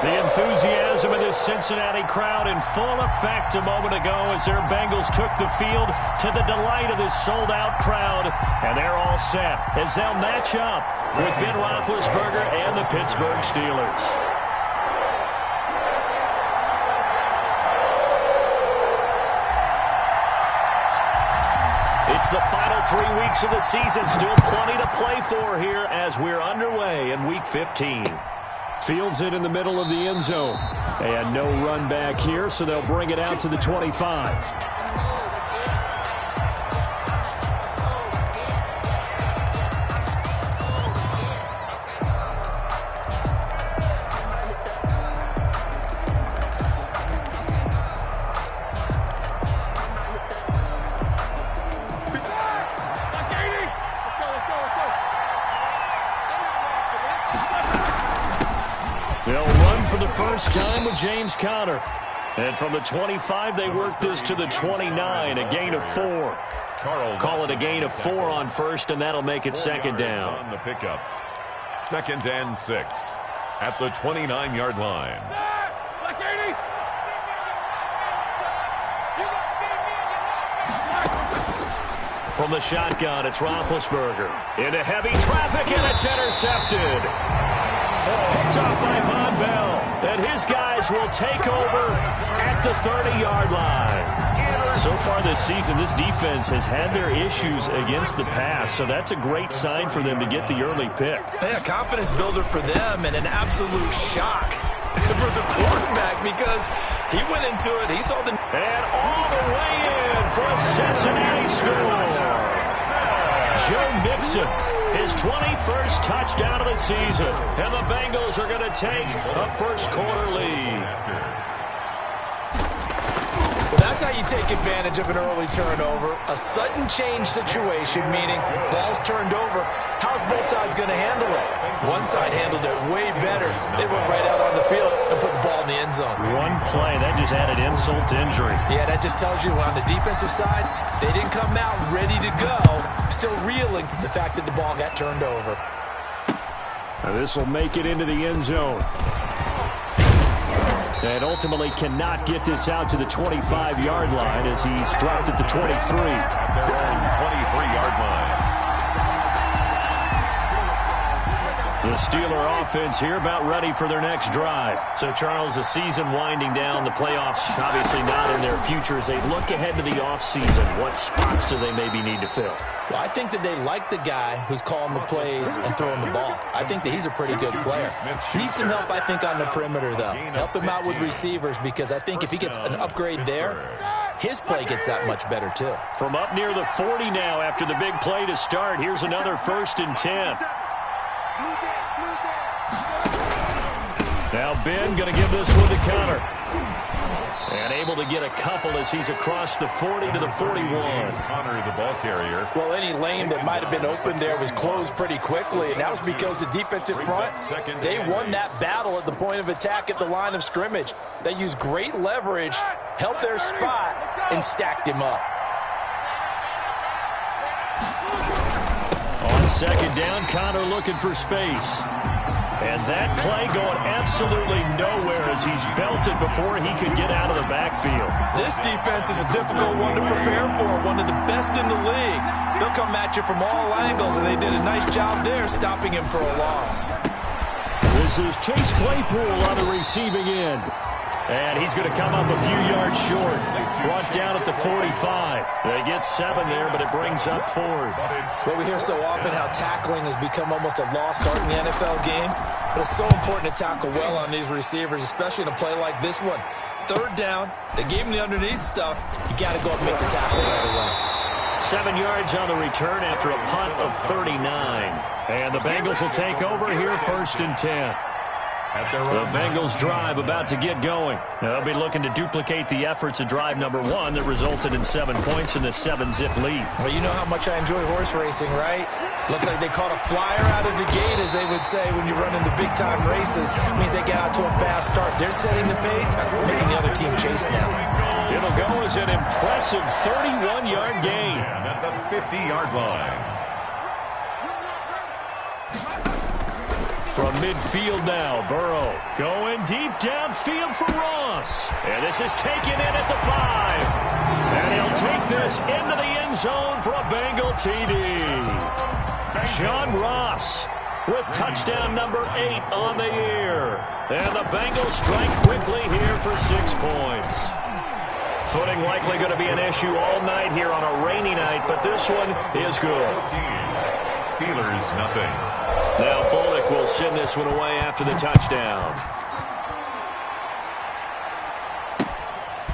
The enthusiasm of this Cincinnati crowd in full effect a moment ago as their Bengals took the field to the delight of this sold-out crowd. And they're all set as they'll match up with Ben Roethlisberger and the Pittsburgh Steelers. It's the final 3 weeks of the season. Still plenty to play for here as we're underway in Week 15. Fields it in the middle of the end zone. And no run back here, so they'll bring it out to the 25. They'll run for the first time with James Conner. And from the 25, they work this to the 29, a gain of 4. Call it a gain of 4 on first, and that'll make it second down. On the pickup. 2nd and 6 at the 29-yard line. From the shotgun, it's Roethlisberger. Into heavy traffic, and it's intercepted. Picked off by Von Bell. And his guys will take over at the 30-yard line. So far this season, this defense has had their issues against the pass, so that's a great sign for them to get the early pick. Yeah, confidence builder for them and an absolute shock for the quarterback because he went into it, he saw the... And all the way in for a Cincinnati score. Joe Mixon, his 21st touchdown of the season. And the Bengals are going to take a first-quarter lead. Well, that's how you take advantage of an early turnover. A sudden change situation, meaning ball's turned over. How's both sides going to handle it? One side handled it way better. They went right out on the field and put the ball in the end zone. One play, that just added insult to injury. Yeah, that just tells you on the defensive side, they didn't come out ready to go, still reeling from the fact that the ball got turned over. This will make it into the end zone. And ultimately cannot get this out to the 25-yard line as he's dropped at the 23. At their own 23-yard line. The Steeler offense here about ready for their next drive. So, Charles, the season winding down, the playoffs obviously not in their future. As they look ahead to the offseason, what spots do they maybe need to fill? Well, I think that they like the guy who's calling the plays and throwing the ball. I think that he's a pretty good player. Needs some help, I think, on the perimeter, though. Help him out with receivers because I think if he gets an upgrade there, his play gets that much better, too. From up near the 40 now after the big play to start, here's another 1st and 10. Now Ben going to give this one to Conner. And able to get a couple as he's across the 40 to the 41. Conner, the ball carrier. Well, any lane that might have been open there was closed pretty quickly, and that was because the defensive front, they won that battle at the point of attack at the line of scrimmage. They used great leverage, held their spot, and stacked him up. On 2nd down, Conner looking for space. And that play going absolutely nowhere as he's belted before he could get out of the backfield. This defense is a difficult one to prepare for, one of the best in the league. They'll come at you from all angles, and they did a nice job there stopping him for a loss. This is Chase Claypool on the receiving end. And he's going to come up a few yards short. Brought down at the 45. They get 7 there, but it brings up 4th. Well, we hear so often how tackling has become almost a lost art in the NFL game. But it's so important to tackle well on these receivers, especially in a play like this one. 3rd down, they gave him the underneath stuff. You got to go up and make the tackle right away. 7 yards on the return after a punt of 39. And the Bengals will take over here 1st and 10. The Bengals drive about to get going. They'll be looking to duplicate the efforts of drive number 1 that resulted in 7 points in the 7-zip lead. Well, you know how much I enjoy horse racing, right? Looks like they caught a flyer out of the gate, as they would say when you run in the big-time races. It means they get out to a fast start. They're setting the pace, making the other team chase now. It'll go as an impressive 31-yard gain. At the 50-yard line. From midfield now, Burrow going deep downfield for Ross. And this is taken in at the 5. And he'll take this into the end zone for a Bengal TD. John Ross with touchdown number 8 on the year. And the Bengals strike quickly here for 6 points. Footing likely going to be an issue all night here on a rainy night, but this one is good. Steelers, nothing. Now Bullock will send this one away after the touchdown.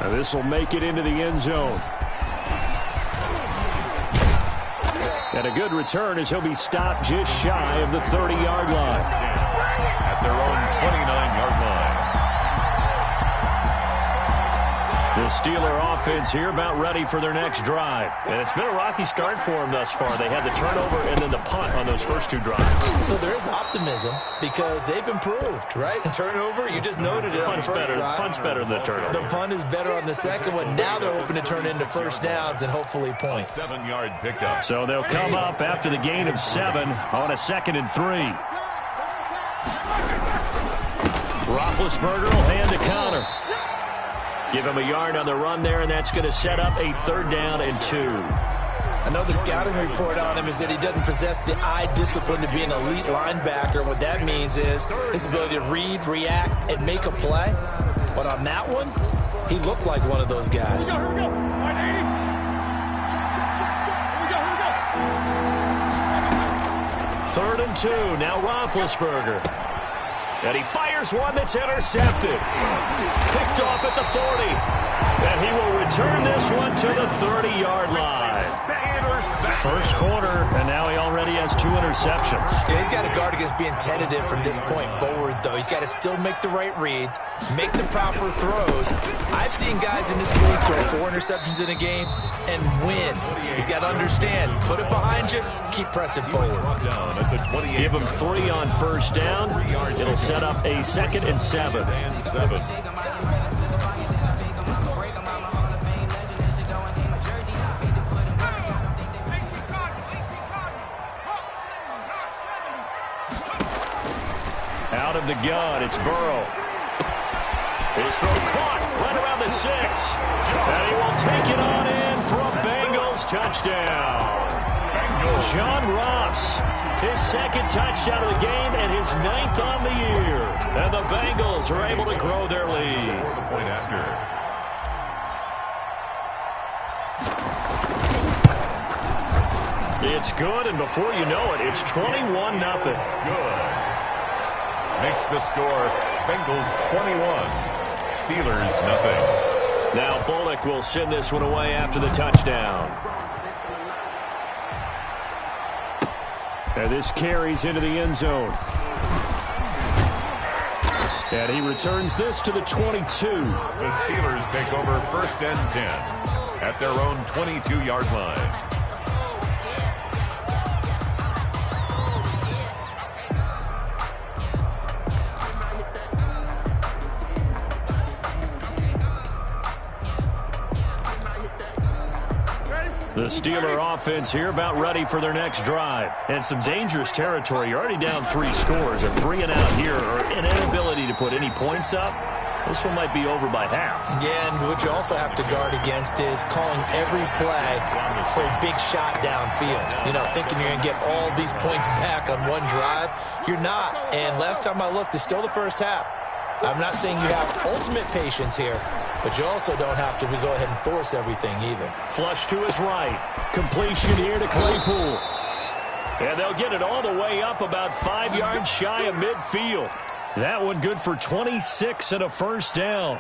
Now this will make it into the end zone. And a good return as he'll be stopped just shy of the 30-yard line. At their own 29-yard line. The Steeler offense here about ready for their next drive. And it's been a rocky start for them thus far. They had the turnover and then the punt on those first 2 drives. So there is optimism because they've improved, right? Turnover, you just noted it. Punt's better than the turnover. The punt is better on the second one. Now they're hoping to turn into first downs and hopefully points. 7-yard pickup. So they'll come up after the gain of 7 on a 2nd and 3. Roethlisberger will hand to Connor. Give him a yard on the run there, and that's going to set up a 3rd down and 2. I know the scouting report on him is that he doesn't possess the eye discipline to be an elite linebacker. What that means is his ability to read, react, and make a play. But on that one, he looked like one of those guys. Here we go. 3rd and 2. Now Roethlisberger. And he fires one that's intercepted. Picked off at the 40. And he will return this one to the 30-yard line. First quarter, and now he already has 2 interceptions. Yeah, he's got to guard against being tentative from this point forward, though. He's got to still make the right reads, make the proper throws. I've seen guys in this league throw 4 interceptions in a game and win. He's got to understand, put it behind you, keep pressing forward. Give him 3 on first down. It'll set up a 2nd and 7. Out of the gun, it's Burrow. His throw caught right around the 6. And he will take it on in for a Bengals touchdown. John Ross, his 2nd touchdown of the game and his 9th on the year. And the Bengals are able to grow their lead. Point after. It's good, and before you know it, it's 21-0. Good. Makes the score Bengals 21, Steelers nothing. Now Bullock will send this one away after the touchdown. And this carries into the end zone. And he returns this to the 22. The Steelers take over 1st and 10 at their own 22-yard line. The Steeler offense here about ready for their next drive. And some dangerous territory. You're already down 3 scores. A 3 and out here, or an inability to put any points up. This one might be over by half. Yeah, and what you also have to guard against is calling every play for a big shot downfield. You know, thinking you're going to get all these points back on one drive. You're not. And last time I looked, it's still the first half. I'm not saying you have ultimate patience here, but you also don't have to go ahead and force everything either. Flush to his right. Completion here to Claypool. And they'll get it all the way up about 5 yards shy of midfield. That one good for 26 and a first down.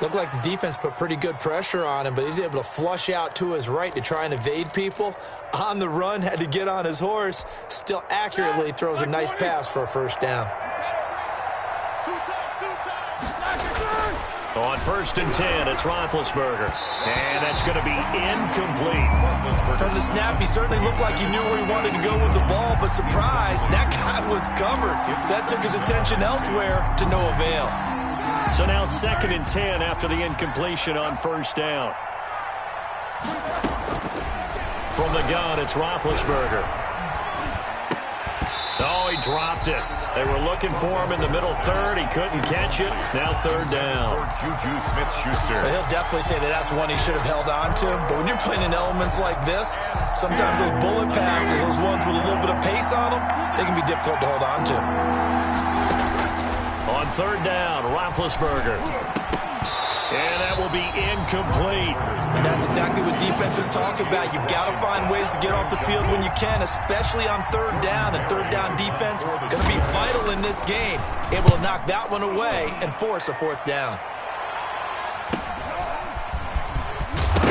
Looked like the defense put pretty good pressure on him, but he's able to flush out to his right to try and evade people. On the run, had to get on his horse. Still accurately throws a nice pass for a first down. On 1st and 10, it's Roethlisberger. And that's going to be incomplete. From the snap, he certainly looked like he knew where he wanted to go with the ball, but surprise, that guy was covered. So that took his attention elsewhere to no avail. So now 2nd and 10 after the incompletion on first down. From the gun, it's Roethlisberger. Oh, he dropped it. They were looking for him in the middle third. He couldn't catch it. Now third down. Juju Smith-Schuster. He'll definitely say that that's one he should have held on to. But when you're playing in elements like this, sometimes those bullet passes, those ones with a little bit of pace on them, they can be difficult to hold on to. On third down, Roethlisberger. And that will be incomplete. And that's exactly what defenses talk about. You've got to find ways to get off the field when you can, especially on third down. And third down defense going to be vital in this game. Able to knock that one away and force a fourth down.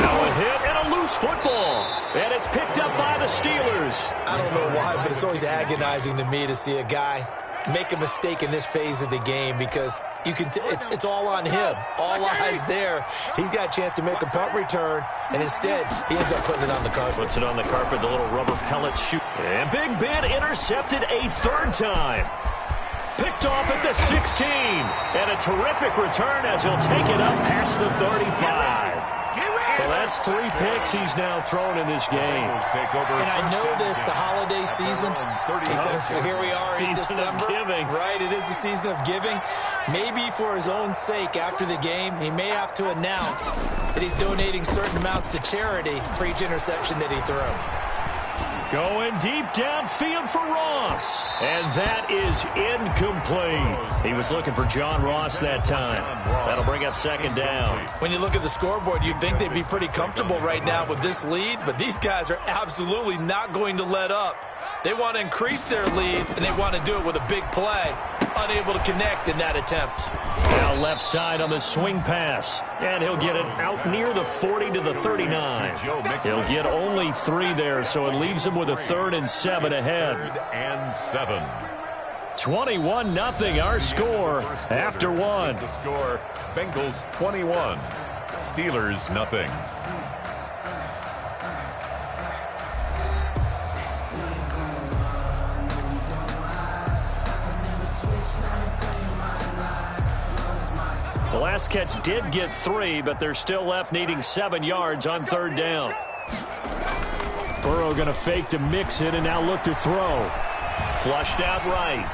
Now a hit and a loose football. And it's picked up by the Steelers. I don't know why, but it's always agonizing to me to see a guy make a mistake in this phase of the game because you can it's all on him. All eyes there. He's got a chance to make a punt return, and instead he ends up putting it on the carpet. Puts it on the carpet, the little rubber pellet shoot. And Big Ben intercepted a third time. Picked off at the 16. And a terrific return as he'll take it up past the 35. Well, that's 3 picks he's now thrown in this game. And I know this, the holiday season, because here we are in December. Of giving. Right, it is the season of giving. Maybe for his own sake after the game, he may have to announce that he's donating certain amounts to charity for each interception that he threw. Going deep downfield for Ross. And that is incomplete. He was looking for John Ross that time. That'll bring up second down. When you look at the scoreboard, you'd think they'd be pretty comfortable right now with this lead, but these guys are absolutely not going to let up. They want to increase their lead, and they want to do it with a big play. Unable to connect in that attempt. Now left side on the swing pass. And he'll get it out near the 40 to the 39. He'll get only 3 there, so it leaves him with a 3rd and 7 ahead. 21-0 our score after 1. The score, Bengals 21, Steelers nothing. The last catch did get 3, but they're still left needing 7 yards on third down. Burrow going to fake to mix it and now look to throw. Flushed out right.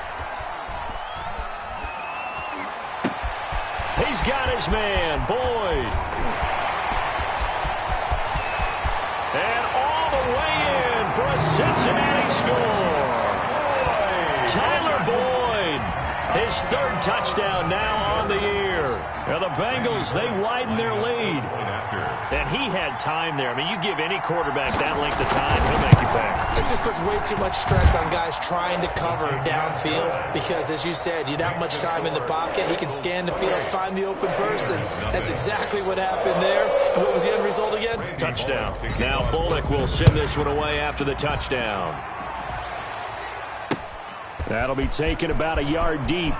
He's got his man, Boyd. And all the way in for a Cincinnati score. Tyler Boyd, his 3rd touchdown now on the year. Now the Bengals, they widen their lead. And he had time there. I mean, you give any quarterback that length of time, he'll make you pay. It just puts way too much stress on guys trying to cover downfield because, as you said, you don't have much time in the pocket. He can scan the field, find the open person. That's exactly what happened there. And what was the end result again? Touchdown. Now Bullock will send this one away after the touchdown. That'll be taken about a yard deep.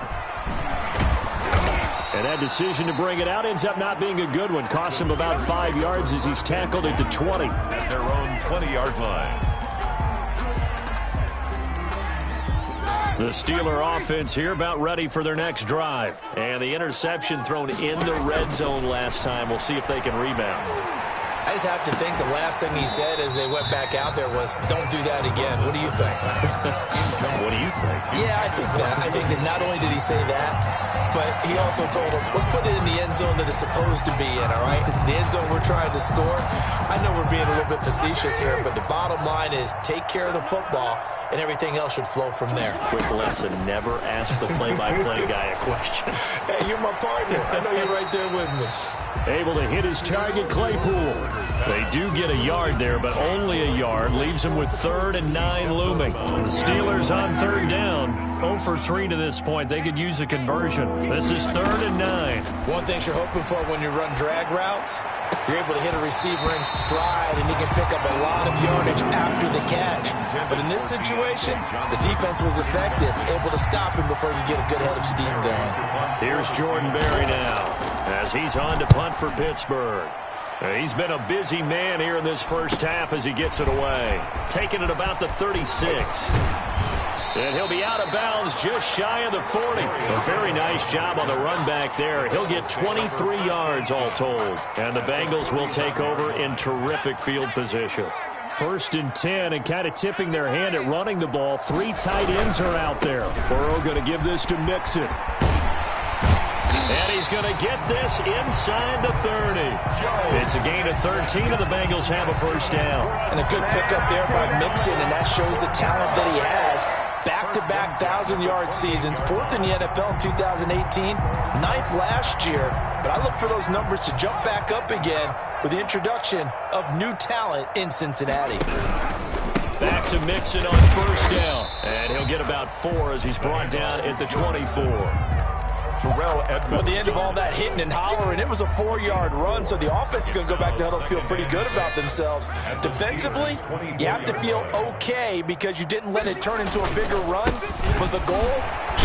And that decision to bring it out ends up not being a good one. Costs him about 5 yards as he's tackled at the 20. At their own 20-yard line. The Steeler offense here about ready for their next drive. And the interception thrown in the red zone last time. We'll see if they can rebound. I just have to think the last thing he said as they went back out there was, don't do that again. What do you think? What do you think? Yeah, I think that. I think that not only did he say that, but he also told him, let's put it in the end zone that it's supposed to be in, all right? The end zone we're trying to score. I know we're being a little bit facetious here, but the bottom line is take care of the football, and everything else should flow from there. Quick lesson, never ask the play-by-play guy a question. Hey, you're my partner. I know you're right there with me. Able to hit his target, Claypool. They do get a yard there, but only a yard. Leaves them with 3rd and 9 looming. The Steelers on third down. 0 for 3 to this point. They could use a conversion. This is 3rd and 9. One thing you're hoping for when you run drag routes, you're able to hit a receiver in stride, and he can pick up a lot of yardage after the catch. But in this situation, the defense was effective, able to stop him before you get a good head of steam going. Here's Jordan Berry now as he's on to punt for Pittsburgh. He's been a busy man here in this first half as he gets it away. Taking it about the 36. And he'll be out of bounds just shy of the 40. A very nice job on the run back there. He'll get 23 yards all told. And the Bengals will take over in terrific field position. 1st and 10, and kind of tipping their hand at running the ball. 3 tight ends are out there. Burrow going to give this to Mixon. And he's going to get this inside the 30. It's a gain of 13, and the Bengals have a first down. And a good pickup there by Mixon, and that shows the talent that he has. Back-to-back 1,000-yard seasons, 4th in the NFL in 2018, 9th last year. But I look for those numbers to jump back up again with the introduction of new talent in Cincinnati. Back to Mixon on first down. And he'll get about 4 as he's brought down at the 24. Well, at the end of all that hitting and hollering, it was a 4-yard run, so the offense is going to go back to huddle and feel pretty good about themselves. Defensively, you have to feel okay because you didn't let it turn into a bigger run, but the goal,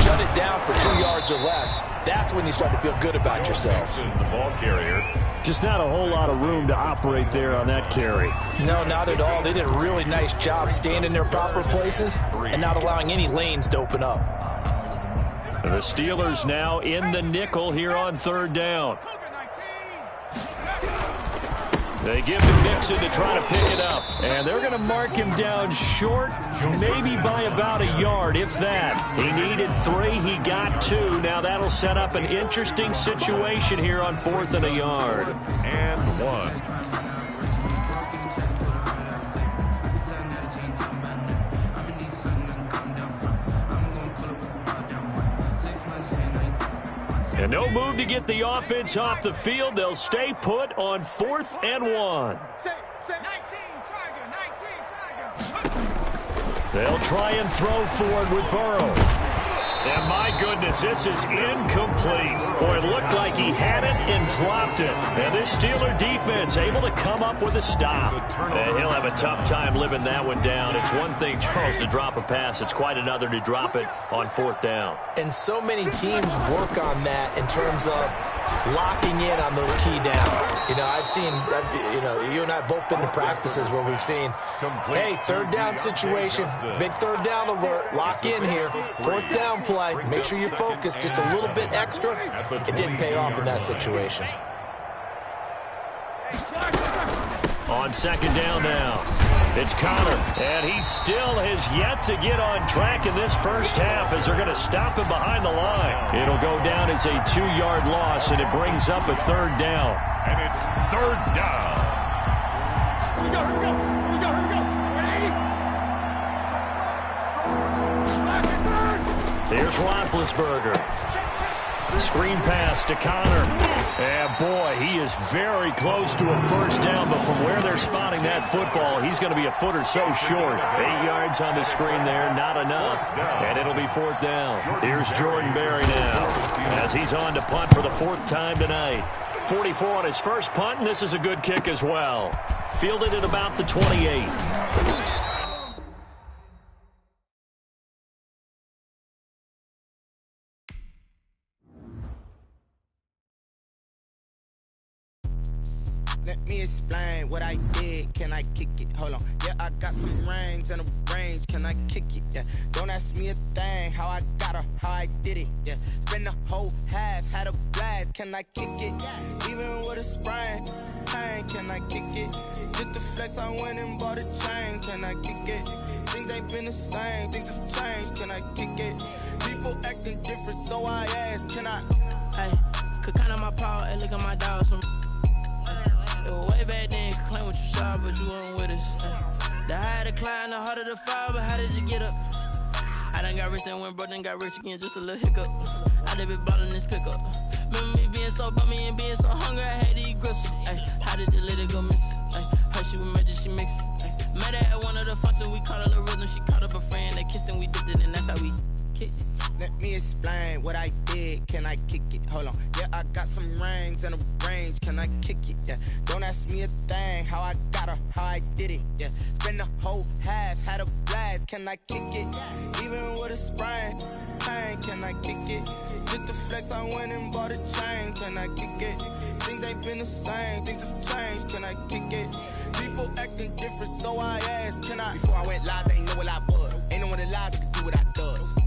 shut it down for 2 yards or less. That's when you start to feel good about yourselves. The ball carrier. Just not a whole lot of room to operate there on that carry. No, not at all. They did a really nice job staying in their proper places and not allowing any lanes to open up. The Steelers now in the nickel here on 3rd down. They give to Mixon to try to pick it up. And they're going to mark him down short, maybe by about a yard, if that. He needed 3. He got 2. Now that'll set up an interesting situation here on 4th and a yard. And 1. And no move to get the offense off the field. They'll stay put on 4th and 1. They'll try and throw forward with Burrow. And my goodness, this is incomplete. Boy, it looked like he had it and dropped it. And this Steeler defense able to come up with a stop. And he'll have a tough time living that one down. It's one thing, Charles, to drop a pass. It's quite another to drop it on 4th down. And so many teams work on that in terms of locking in on those key downs. You know, I've seen, you and I have both been to practices where we've seen, hey, 3rd down situation, big 3rd down alert, lock in here, 4th down play, make sure you focus just a little bit extra. It didn't pay off in that situation. On 2nd down now, it's Connor, and he still has yet to get on track in this first half as they're going to stop him behind the line. It'll go down as a 2-yard loss, and it brings up a 3rd down. And it's 3rd down. Here we go. Ready? Here's Roethlisberger. Screen pass to Connor. And, boy, he is very close to a first down, but from where they're spotting that football, he's going to be a foot or so short. 8 yards on the screen there, not enough. And it'll be 4th down. Here's Jordan Berry now as he's on to punt for the 4th time tonight. 44 on his first punt, and this is a good kick as well. Fielded at about the 28. Let me explain what I did. Can I kick it? Hold on. Yeah, I got some rings and a range. Can I kick it? Yeah. Don't ask me a thing. How I got her, how I did it. Yeah. Spend the whole half, had a blast. Can I kick it? Even with a sprain. Pain, can I kick it? Just the flex, I went and bought a chain. Can I kick it? Things ain't been the same. Things have changed. Can I kick it? People acting different, so I ask. Can I? Hey, could count on my power and look at my dogs from. It was way back then, could claim what you saw, but you weren't with us. The higher the climb, the harder the fall, but how did you get up? I done got rich and went broke, then got rich again, just a little hiccup. I done been ballin' this pickup. Remember me being so bummy and being so hungry, I had to eat gristle. How did the lady go miss? Her she with magic, she mixed. Met her at one of the functions, we caught her the rhythm, she caught up a friend, they kissed and we dipped it, and that's how we kicked it. Let me explain what I did. Can I kick it? Hold on. Yeah, I got some rings and a range. Can I kick it? Yeah. Don't ask me a thing. How I got her, how I did it. Yeah. Spend the whole half, had a blast. Can I kick it? Even with a sprain. Pain, can I kick it? Just the flex, I went and bought a chain. Can I kick it? Things ain't been the same. Things have changed. Can I kick it? People acting different, so I asked. Can I? Before I went live, they ain't know what I was. Ain't no one alive that could do what I does.